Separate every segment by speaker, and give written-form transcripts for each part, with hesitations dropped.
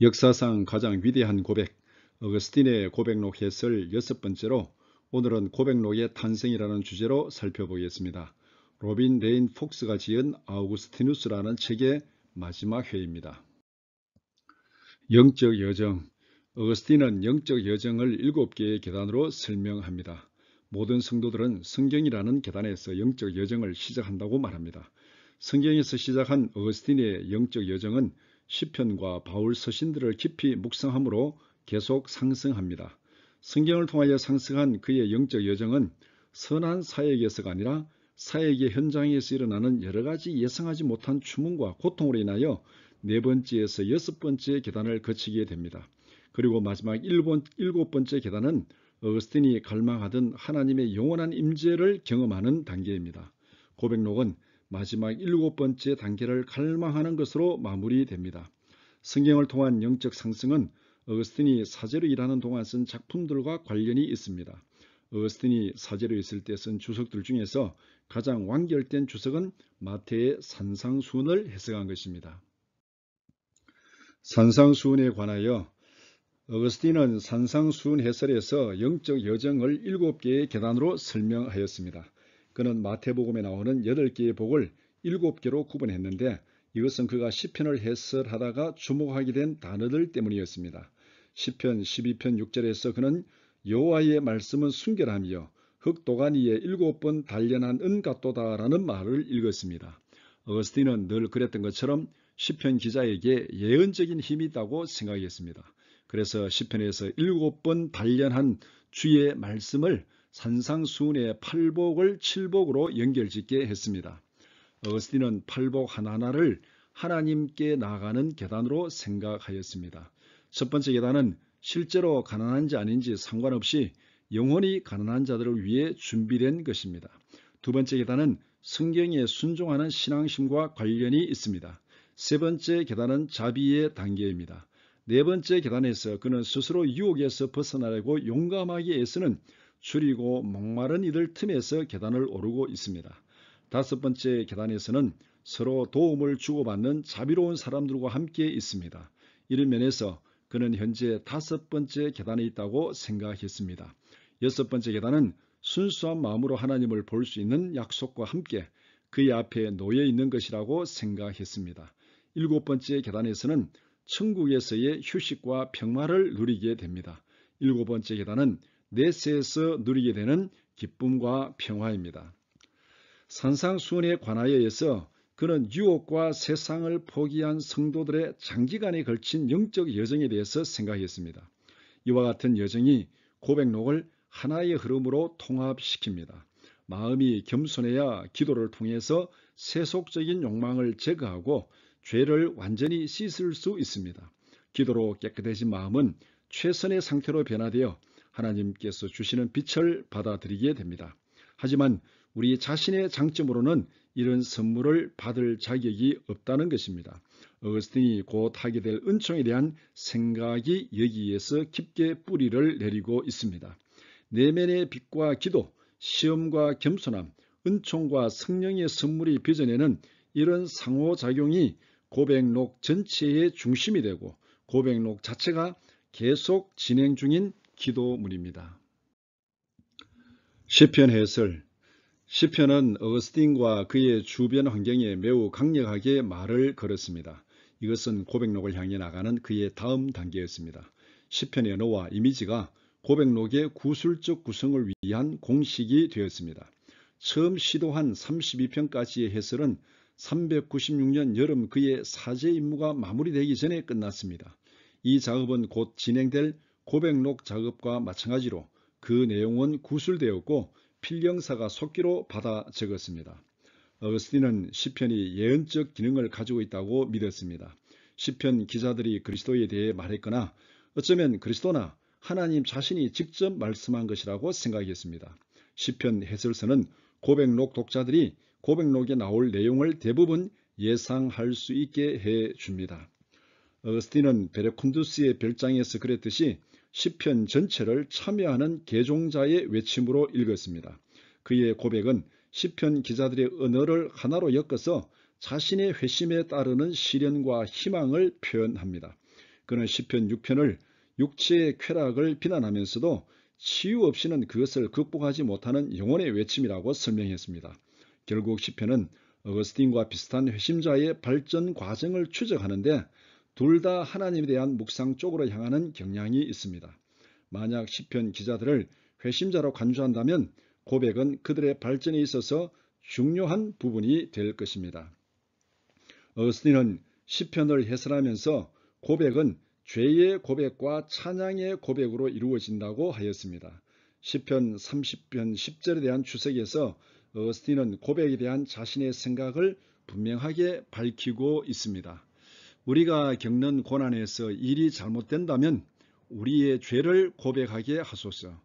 Speaker 1: 역사상 가장 위대한 고백, 어거스틴의 고백록 해설 6번째로 오늘은 고백록의 탄생이라는 주제로 살펴보겠습니다. 로빈 레인 폭스가 지은 아우구스티누스라는 책의 마지막 회입니다. 영적 여정. 어거스틴은 영적 여정을 7개의 계단으로 설명합니다. 모든 성도들은 성경이라는 계단에서 영적 여정을 시작한다고 말합니다. 성경에서 시작한 어거스틴의 영적 여정은 시편과 바울 서신들을 깊이 묵상함으로 계속 상승합니다. 성경을 통하여 상승한 그의 영적 여정은 선한 사역에서가 아니라 사역의 현장에서 일어나는 여러 가지 예상하지 못한 추문과 고통으로 인하여 4번째에서 6번째 계단을 거치게 됩니다. 그리고 마지막 7번째 계단은 어거스틴이 갈망하던 하나님의 영원한 임재를 경험하는 단계입니다. 고백록은 마지막 7번째 단계를 갈망하는 것으로 마무리됩니다. 성경을 통한 영적 상승은 어거스틴이 사제로 일하는 동안 쓴 작품들과 관련이 있습니다. 어거스틴이 사제로 있을 때 쓴 주석들 중에서 가장 완결된 주석은 마태의 산상수훈을 해석한 것입니다. 산상수훈에 관하여 어거스틴은 산상수훈 해설에서 영적 여정을 7개의 계단으로 설명하였습니다. 그는 마태복음에 나오는 8개의 복을 7개로 구분했는데 이것은 그가 시편을 해설하다가 주목하게 된 단어들 때문이었습니다. 시편 12편 6절에서 그는 여호와의 말씀은 순결하며 흙도가니에 7번 단련한 은 같도다라는 말을 읽었습니다. 어거스틴은 늘 그랬던 것처럼 시편 기자에게 예언적인 힘이 있다고 생각했습니다. 그래서 시편에서 7번 단련한 주의 말씀을 산상수훈의 8복을 7복으로 연결짓게 했습니다. 어거스틴은 8복 하나하나를 하나님께 나아가는 계단으로 생각하였습니다. 첫 번째 계단은 실제로 가난한지 아닌지 상관없이 영혼이 가난한 자들을 위해 준비된 것입니다. 두 번째 계단은 성경에 순종하는 신앙심과 관련이 있습니다. 세 번째 계단은 자비의 단계입니다. 네 번째 계단에서 그는 스스로 유혹에서 벗어나려고 용감하게 애쓰는 줄이고 목마른 이들 틈에서 계단을 오르고 있습니다. 다섯 번째 계단에서는 서로 도움을 주고받는 자비로운 사람들과 함께 있습니다. 이런 면에서 그는 현재 5번째 계단에 있다고 생각했습니다. 6번째 계단은 순수한 마음으로 하나님을 볼 수 있는 약속과 함께 그의 앞에 놓여 있는 것이라고 생각했습니다. 7번째 계단에서는 천국에서의 휴식과 평화를 누리게 됩니다. 7번째 계단은 내세에서 누리게 되는 기쁨과 평화입니다. 산상수훈에 관하여서 그는 유혹과 세상을 포기한 성도들의 장기간에 걸친 영적 여정에 대해서 생각했습니다. 이와 같은 여정이 고백록을 하나의 흐름으로 통합시킵니다. 마음이 겸손해야 기도를 통해서 세속적인 욕망을 제거하고 죄를 완전히 씻을 수 있습니다. 기도로 깨끗해진 마음은 최선의 상태로 변화되어 하나님께서 주시는 빛을 받아들이게 됩니다. 하지만 우리 자신의 장점으로는 이런 선물을 받을 자격이 없다는 것입니다. 어거스틴이 곧 하게 될 은총에 대한 생각이 여기에서 깊게 뿌리를 내리고 있습니다. 내면의 빛과 기도, 시험과 겸손함, 은총과 성령의 선물이 빚어내는 이런 상호작용이 고백록 전체의 중심이 되고 고백록 자체가 계속 진행 중인 기도문입니다. 시편 해설. 시편은 어거스틴과 그의 주변 환경에 매우 강력하게 말을 걸었습니다. 이것은 고백록을 향해 나가는 그의 다음 단계였습니다. 시편의 언어와 이미지가 고백록의 구술적 구성을 위한 공식이 되었습니다. 처음 시도한 32편까지의 해설은 396년 여름 그의 사제 임무가 마무리되기 전에 끝났습니다. 이 작업은 곧 진행될 고백록 작업과 마찬가지로 그 내용은 구술되었고 필경사가 속기로 받아 적었습니다. 어거스틴은 시편이 예언적 기능을 가지고 있다고 믿었습니다. 시편 기자들이 그리스도에 대해 말했거나 어쩌면 그리스도나 하나님 자신이 직접 말씀한 것이라고 생각했습니다. 시편 해설서는 고백록 독자들이 고백록에 나올 내용을 대부분 예상할 수 있게 해줍니다. 어거스틴은 베레쿤두스의 별장에서 그랬듯이 시편 전체를 참여하는 개종자의 외침으로 읽었습니다. 그의 고백은 시편 기자들의 언어를 하나로 엮어서 자신의 회심에 따르는 시련과 희망을 표현합니다. 그는 시편 6편을 육체의 쾌락을 비난하면서도 치유 없이는 그것을 극복하지 못하는 영혼의 외침이라고 설명했습니다. 결국 시편은 어거스틴과 비슷한 회심자의 발전 과정을 추적하는데 둘 다 하나님에 대한 묵상 쪽으로 향하는 경향이 있습니다. 만약 시편 기자들을 회심자로 간주한다면 고백은 그들의 발전에 있어서 중요한 부분이 될 것입니다. 어거스틴은 시편을 해설하면서 고백은 죄의 고백과 찬양의 고백으로 이루어진다고 하였습니다. 시편 30편 10절에 대한 주석에서 어거스틴은 고백에 대한 자신의 생각을 분명하게 밝히고 있습니다. 우리가 겪는 고난에서 일이 잘못된다면 우리의 죄를 고백하게 하소서.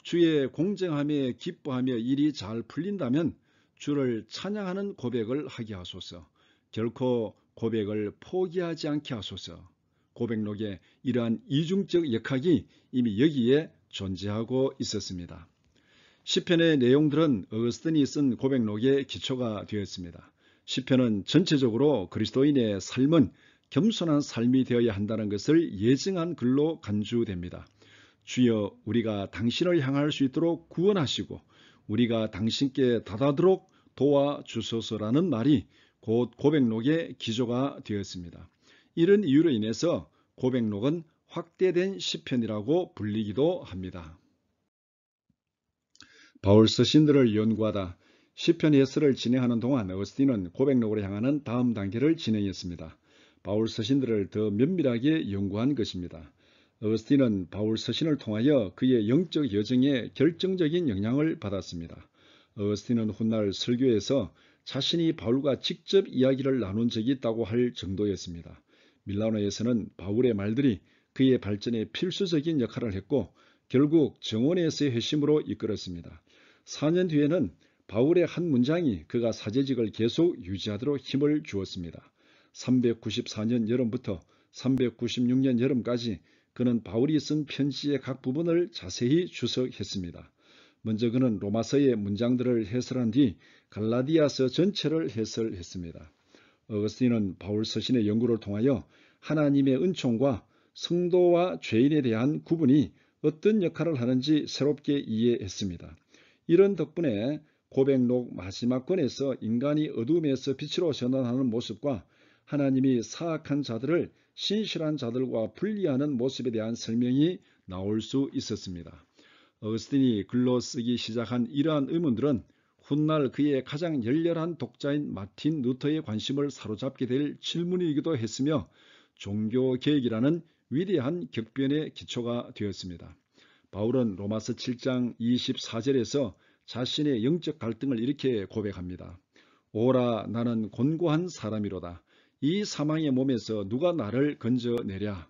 Speaker 1: 주의 공정함에 기뻐하며 일이 잘 풀린다면 주를 찬양하는 고백을 하게 하소서. 결코 고백을 포기하지 않게 하소서. 고백록에 이러한 이중적 역학이 이미 여기에 존재하고 있었습니다. 시편의 내용들은 어거스틴이 쓴 고백록의 기초가 되었습니다. 시편은 전체적으로 그리스도인의 삶은 겸손한 삶이 되어야 한다는 것을 예증한 글로 간주됩니다. 주여 우리가 당신을 향할 수 있도록 구원하시고 우리가 당신께 다다도록 도와주소서라는 말이 곧 고백록의 기조가 되었습니다. 이런 이유로 인해서 고백록은 확대된 시편이라고 불리기도 합니다. 바울 서신들을 연구하다 시편 해설을 진행하는 동안 어거스틴은 고백록으로 향하는 다음 단계를 진행했습니다. 바울 서신들을 더 면밀하게 연구한 것입니다. 어거스틴은 바울 서신을 통하여 그의 영적 여정에 결정적인 영향을 받았습니다. 어거스틴은 훗날 설교에서 자신이 바울과 직접 이야기를 나눈 적이 있다고 할 정도였습니다. 밀라노에서는 바울의 말들이 그의 발전에 필수적인 역할을 했고 결국 정원에서의 회심으로 이끌었습니다. 4년 뒤에는 바울의 한 문장이 그가 사제직을 계속 유지하도록 힘을 주었습니다. 394년 여름부터 396년 여름까지 그는 바울이 쓴 편지의 각 부분을 자세히 주석했습니다. 먼저 그는 로마서의 문장들을 해설한 뒤 갈라디아서 전체를 해설했습니다. 어거스틴은 바울 서신의 연구를 통하여 하나님의 은총과 성도와 죄인에 대한 구분이 어떤 역할을 하는지 새롭게 이해했습니다. 이런 덕분에 고백록 마지막 권에서 인간이 어둠에서 빛으로 전환하는 모습과 하나님이 사악한 자들을 신실한 자들과 분리하는 모습에 대한 설명이 나올 수 있었습니다. 어거스틴이 글로 쓰기 시작한 이러한 의문들은 훗날 그의 가장 열렬한 독자인 마틴 루터의 관심을 사로잡게 될 질문이기도 했으며 종교개혁이라는 위대한 격변의 기초가 되었습니다. 바울은 로마서 7장 24절에서 자신의 영적 갈등을 이렇게 고백합니다. 오라 나는 곤고한 사람이로다. 이 사망의 몸에서 누가 나를 건져내랴.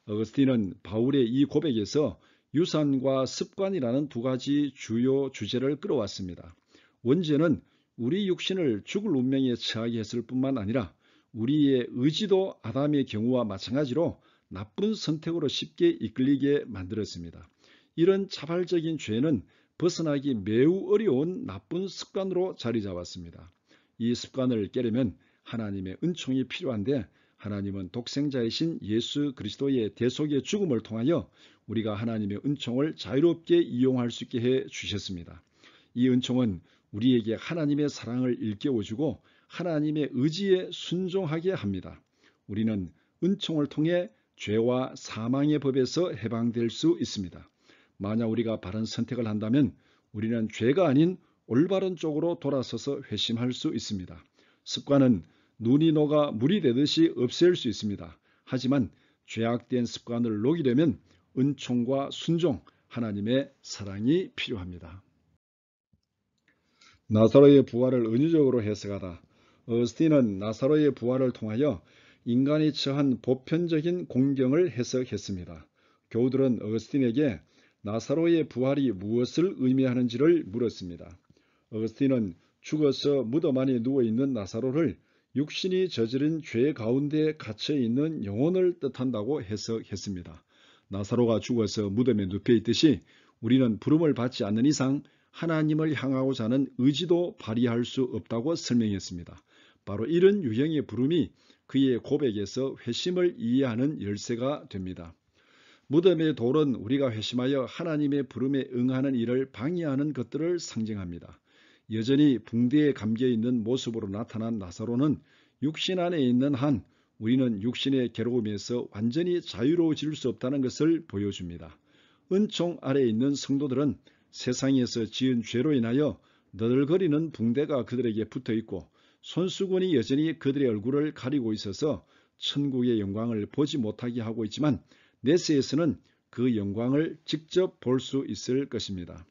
Speaker 1: 어거스틴은 바울의 이 고백에서 유산과 습관이라는 두 가지 주요 주제를 끌어왔습니다. 원죄는 우리 육신을 죽을 운명에 처하게 했을 뿐만 아니라 우리의 의지도 아담의 경우와 마찬가지로 나쁜 선택으로 쉽게 이끌리게 만들었습니다. 이런 자발적인 죄는 벗어나기 매우 어려운 나쁜 습관으로 자리 잡았습니다. 이 습관을 깨려면 하나님의 은총이 필요한데 하나님은 독생자이신 예수 그리스도의 대속의 죽음을 통하여 우리가 하나님의 은총을 자유롭게 이용할 수 있게 해 주셨습니다. 이 은총은 우리에게 하나님의 사랑을 일깨워주고 하나님의 의지에 순종하게 합니다. 우리는 은총을 통해 죄와 사망의 법에서 해방될 수 있습니다. 만약 우리가 바른 선택을 한다면 우리는 죄가 아닌 올바른 쪽으로 돌아서서 회심할 수 있습니다. 습관은 눈이 녹아 물이 되듯이 없앨 수 있습니다. 하지만 죄악된 습관을 녹이려면 은총과 순종, 하나님의 사랑이 필요합니다. 나사로의 부활을 은유적으로 해석하다. 어거스틴은 나사로의 부활을 통하여 인간이 처한 보편적인 공경을 해석했습니다. 교우들은 어거스틴에게 나사로의 부활이 무엇을 의미하는지를 물었습니다. 어거스틴은 죽어서 무덤 안에 누워있는 나사로를 육신이 저지른 죄 가운데 갇혀있는 영혼을 뜻한다고 해석했습니다. 나사로가 죽어서 무덤에 눕혀있듯이 우리는 부름을 받지 않는 이상 하나님을 향하고자 하는 의지도 발휘할 수 없다고 설명했습니다. 바로 이런 유형의 부름이 그의 고백에서 회심을 이해하는 열쇠가 됩니다. 무덤의 돌은 우리가 회심하여 하나님의 부름에 응하는 일을 방해하는 것들을 상징합니다. 여전히 붕대에 감겨있는 모습으로 나타난 나사로는 육신 안에 있는 한 우리는 육신의 괴로움에서 완전히 자유로워질 수 없다는 것을 보여줍니다. 은총 아래에 있는 성도들은 세상에서 지은 죄로 인하여 너덜거리는 붕대가 그들에게 붙어있고 손수건이 여전히 그들의 얼굴을 가리고 있어서 천국의 영광을 보지 못하게 하고 있지만 내세에서는 그 영광을 직접 볼 수 있을 것입니다.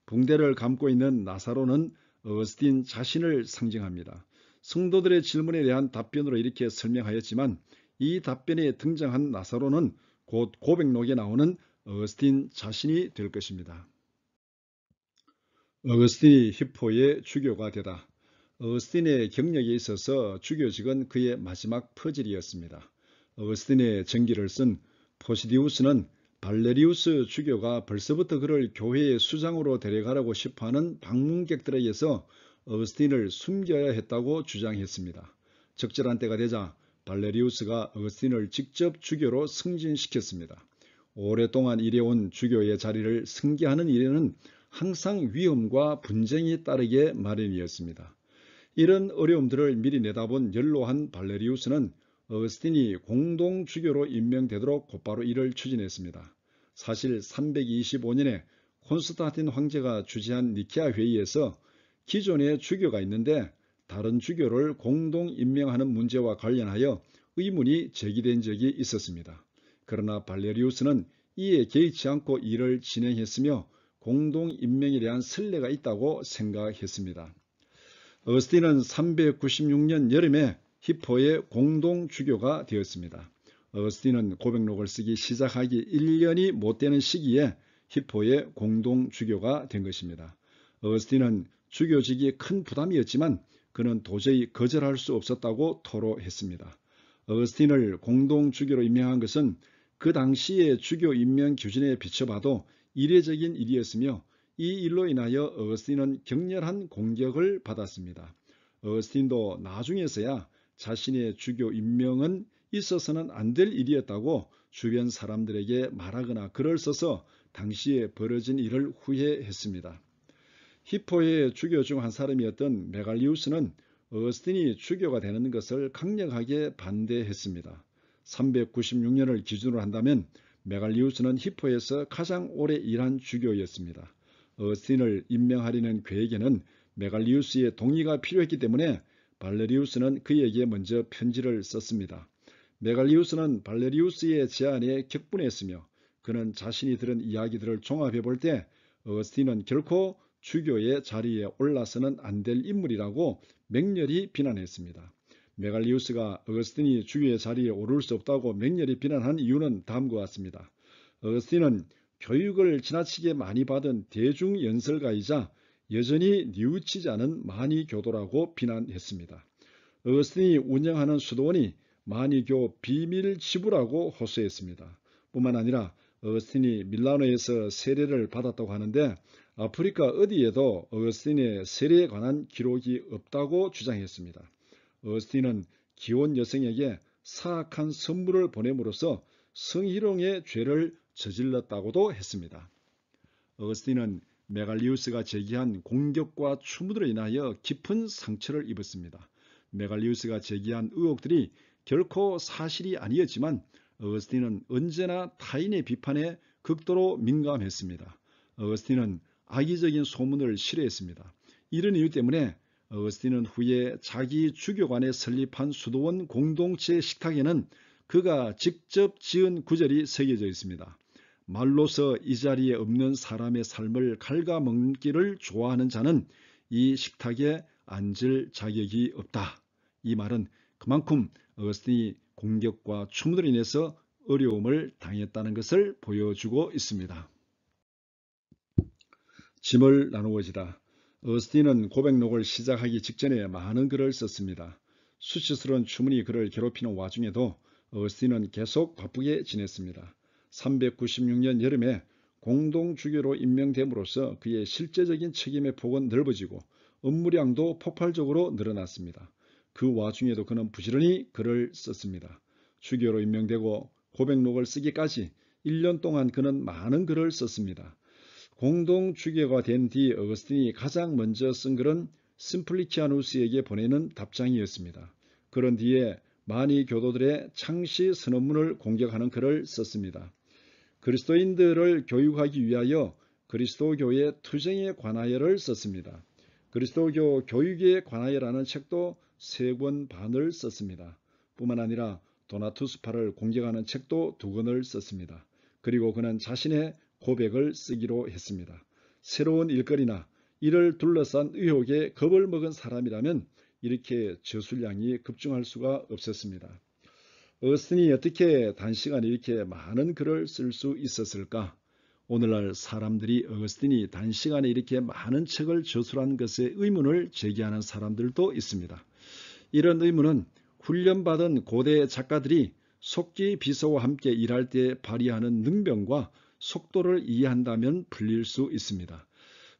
Speaker 1: 붕대를 감고 있는 나사로는 어거스틴 자신을 상징합니다. 성도들의 질문에 대한 답변으로 이렇게 설명하였지만 이 답변에 등장한 나사로는 곧 고백록에 나오는 어거스틴 자신이 될 것입니다. 어거스틴이 히포의 주교가 되다. 어거스틴의 경력에 있어서 주교직은 그의 마지막 퍼즐이었습니다. 어거스틴의 전기를 쓴 포시디우스는 발레리우스 주교가 벌써부터 그를 교회의 수장으로 데려가라고 싶어하는 방문객들에게서 어거스틴을 숨겨야 했다고 주장했습니다. 적절한 때가 되자 발레리우스가 어거스틴을 직접 주교로 승진시켰습니다. 오랫동안 일해온 주교의 자리를 승계하는 일에는 항상 위험과 분쟁이 따르게 마련이었습니다. 이런 어려움들을 미리 내다본 연로한 발레리우스는 어거스틴이 공동주교로 임명되도록 곧바로 이를 추진했습니다. 사실 325년에 콘스탄틴 황제가 주재한 니케아 회의에서 기존의 주교가 있는데 다른 주교를 공동 임명하는 문제와 관련하여 의문이 제기된 적이 있었습니다. 그러나 발레리우스는 이에 개의치 않고 일을 진행했으며 공동 임명에 대한 선례가 있다고 생각했습니다. 어거스틴은 396년 여름에 히포의 공동주교가 되었습니다. 어거스틴은 고백록을 쓰기 시작하기 1년이 못 되는 시기에 히포의 공동주교가 된 것입니다. 어거스틴은 주교직이 큰 부담이었지만 그는 도저히 거절할 수 없었다고 토로했습니다. 어거스틴을 공동주교로 임명한 것은 그 당시의 주교 임명 규준에 비춰봐도 이례적인 일이었으며 이 일로 인하여 어거스틴은 격렬한 공격을 받았습니다. 어거스틴도 나중에서야 자신의 주교 임명은 있어서는 안 될 일이었다고 주변 사람들에게 말하거나 글을 써서 당시에 벌어진 일을 후회했습니다. 히포의 주교 중 한 사람이었던 메갈리우스는 어거스틴이 주교가 되는 것을 강력하게 반대했습니다. 396년을 기준으로 한다면 메갈리우스는 히포에서 가장 오래 일한 주교였습니다. 어거스틴을 임명하려는 계획에는 메갈리우스의 동의가 필요했기 때문에 발레리우스는 그에게 먼저 편지를 썼습니다. 메갈리우스는 발레리우스의 제안에 격분했으며 그는 자신이 들은 이야기들을 종합해 볼 때 어거스틴은 결코 주교의 자리에 올라서는 안 될 인물이라고 맹렬히 비난했습니다. 메갈리우스가 어거스틴이 주교의 자리에 오를 수 없다고 맹렬히 비난한 이유는 다음과 같습니다. 어거스틴은 교육을 지나치게 많이 받은 대중연설가이자 여전히 뉘우치지 않은 마니교도라고 비난했습니다. 어거스틴이 운영하는 수도원이 마니교 비밀지부라고 호소했습니다. 뿐만 아니라 어거스틴이 밀라노에서 세례를 받았다고 하는데 아프리카 어디에도 어거스틴의 세례에 관한 기록이 없다고 주장했습니다. 어거스틴은 기혼 여성에게 사악한 선물을 보냄으로써 성희롱의 죄를 저질렀다고도 했습니다. 어거스틴은 메갈리우스가 제기한 공격과 추문으로 인하여 깊은 상처를 입었습니다. 메갈리우스가 제기한 의혹들이 결코 사실이 아니었지만 어거스틴은 언제나 타인의 비판에 극도로 민감했습니다. 어거스틴은 악의적인 소문을 싫어했습니다. 이런 이유 때문에 어거스틴은 후에 자기 주교관에 설립한 수도원 공동체 식탁에는 그가 직접 지은 구절이 새겨져 있습니다. 말로서 이 자리에 없는 사람의 삶을 갉아먹기를 좋아하는 자는 이 식탁에 앉을 자격이 없다. 이 말은 그만큼 어거스틴이 공격과 추문으로 인해서 어려움을 당했다는 것을 보여주고 있습니다. 짐을 나누어지다. 어거스틴은 고백록을 시작하기 직전에 많은 글을 썼습니다. 수치스러운 추문이 그를 괴롭히는 와중에도 어거스틴은 계속 바쁘게 지냈습니다. 396년 여름에 공동주교로 임명됨으로써 그의 실제적인 책임의 폭은 넓어지고 업무량도 폭발적으로 늘어났습니다. 그 와중에도 그는 부지런히 글을 썼습니다. 주교로 임명되고 고백록을 쓰기까지 1년 동안 그는 많은 글을 썼습니다. 공동 주교가 된 뒤 어거스틴이 가장 먼저 쓴 글은 심플리치아누스에게 보내는 답장이었습니다. 그런 뒤에 많이 교도들의 창시 선언문을 공격하는 글을 썼습니다. 그리스도인들을 교육하기 위하여 그리스도교의 투쟁에 관하여를 썼습니다. 그리스도교 교육에 관하여라는 책도 3권 반을 썼습니다. 뿐만 아니라 도나투스파를 공격하는 책도 2권을 썼습니다. 그리고 그는 자신의 고백을 쓰기로 했습니다. 새로운 일거리나 이를 둘러싼 의혹에 겁을 먹은 사람이라면 이렇게 저술량이 급증할 수가 없었습니다. 어거스틴이 어떻게 단시간에 이렇게 많은 글을 쓸 수 있었을까? 오늘날 사람들이 어거스틴이 단시간에 이렇게 많은 책을 저술한 것에 의문을 제기하는 사람들도 있습니다. 이런 의문은 훈련받은 고대 작가들이 속기 비서와 함께 일할 때 발휘하는 능변과 속도를 이해한다면 풀릴 수 있습니다.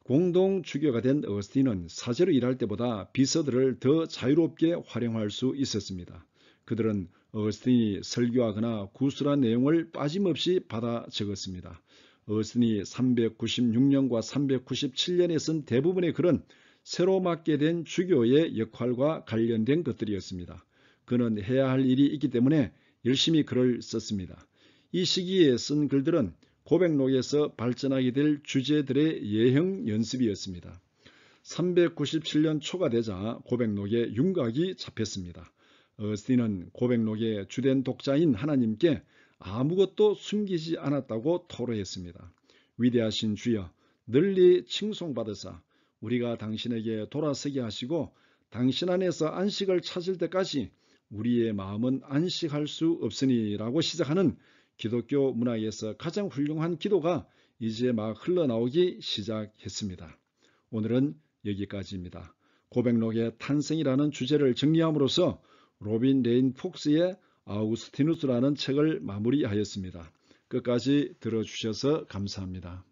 Speaker 1: 공동 주교가 된 어거스틴은 사제로 일할 때보다 비서들을 더 자유롭게 활용할 수 있었습니다. 그들은 어거스틴이 설교하거나 구술한 내용을 빠짐없이 받아 적었습니다. 어거스틴이 396년과 397년에 쓴 대부분의 글은 새로 맡게 된 주교의 역할과 관련된 것들이었습니다. 그는 해야 할 일이 있기 때문에 열심히 글을 썼습니다. 이 시기에 쓴 글들은 고백록에서 발전하게 될 주제들의 예형 연습이었습니다. 397년 초가 되자 고백록에 윤곽이 잡혔습니다. 어거스틴은 고백록의 주된 독자인 하나님께 아무것도 숨기지 않았다고 토로했습니다. 위대하신 주여, 널리 칭송받으사 우리가 당신에게 돌아서게 하시고 당신 안에서 안식을 찾을 때까지 우리의 마음은 안식할 수 없으니라고 시작하는 기독교 문화에서 가장 훌륭한 기도가 이제 막 흘러나오기 시작했습니다. 오늘은 여기까지입니다. 고백록의 탄생이라는 주제를 정리함으로써 로빈 레인 폭스의 아우구스티누스라는 책을 마무리하였습니다. 끝까지 들어주셔서 감사합니다.